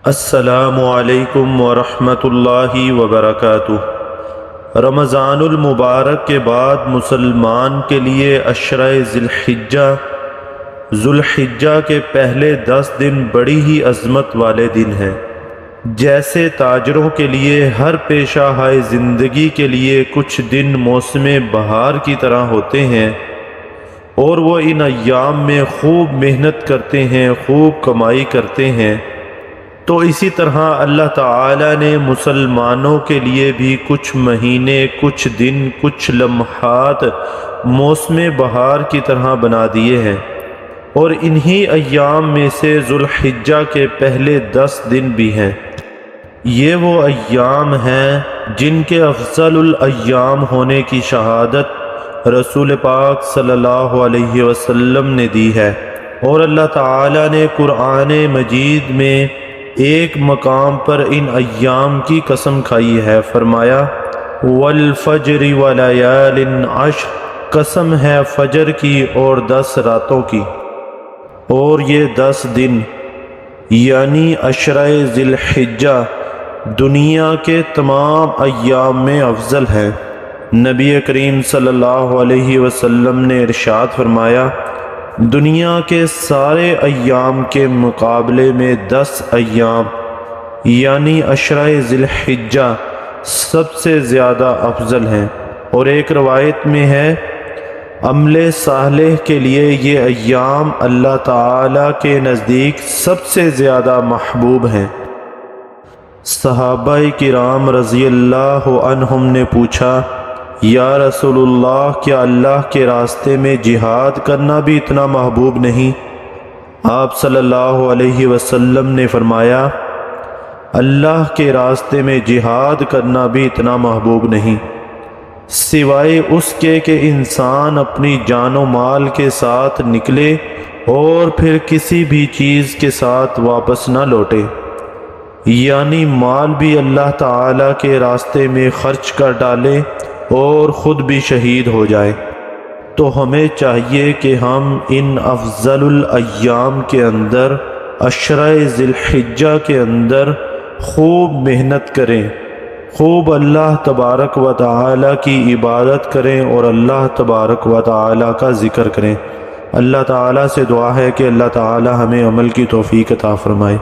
السلام علیکم ورحمۃ اللہ وبرکاتہ۔ رمضان المبارک کے بعد مسلمان کے لیے عشرہ ذی الحجہ کے پہلے 10 دن بڑی ہی عظمت والے دن ہیں۔ جیسے تاجروں کے لیے ہر پیشہ ہائے زندگی کے لیے کچھ دن موسم بہار کی طرح ہوتے ہیں اور وہ ان ایام میں خوب محنت کرتے ہیں، خوب کمائی کرتے ہیں، تو اسی طرح اللہ تعالی نے مسلمانوں کے لیے بھی کچھ مہینے، کچھ دن، کچھ لمحات موسم بہار کی طرح بنا دیے ہیں، اور انہی ایام میں سے ذی الحجہ کے پہلے 10 دن بھی ہیں۔ یہ وہ ایام ہیں جن کے افضل الایام ہونے کی شہادت رسول پاک صلی اللہ علیہ وسلم نے دی ہے، اور اللہ تعالی نے قرآن مجید میں ایک مقام پر ان ایام کی قسم کھائی ہے، فرمایا والفجر ولیال عشر، قسم ہے فجر کی اور 10 راتوں کی، اور یہ 10 دن یعنی عشرہ ذی الحجہ دنیا کے تمام ایام میں افضل ہیں۔ نبی کریم صلی اللہ علیہ وسلم نے ارشاد فرمایا، دنیا کے سارے ایام کے مقابلے میں 10 ایام یعنی عشرہ ذی الحجہ سب سے زیادہ افضل ہیں، اور ایک روایت میں ہے عمل صالح کے لیے یہ ایام اللہ تعالی کے نزدیک سب سے زیادہ محبوب ہیں۔ صحابہ کرام رضی اللہ عنہم نے پوچھا، یا رسول اللہ، کیا اللہ کے راستے میں جہاد کرنا بھی اتنا محبوب نہیں؟ آپ صلی اللہ علیہ وسلم نے فرمایا، اللہ کے راستے میں جہاد کرنا بھی اتنا محبوب نہیں، سوائے اس کے کہ انسان اپنی جان و مال کے ساتھ نکلے اور پھر کسی بھی چیز کے ساتھ واپس نہ لوٹے، یعنی مال بھی اللہ تعالی کے راستے میں خرچ کر ڈالے اور خود بھی شہید ہو جائے۔ تو ہمیں چاہیے کہ ہم ان افضل الایام کے اندر، عشرہ ذی الحجہ کے اندر خوب محنت کریں، خوب اللہ تبارک و تعالی کی عبادت کریں اور اللہ تبارک و تعالی کا ذکر کریں۔ اللہ تعالی سے دعا ہے کہ اللہ تعالی ہمیں عمل کی توفیق عطا فرمائے۔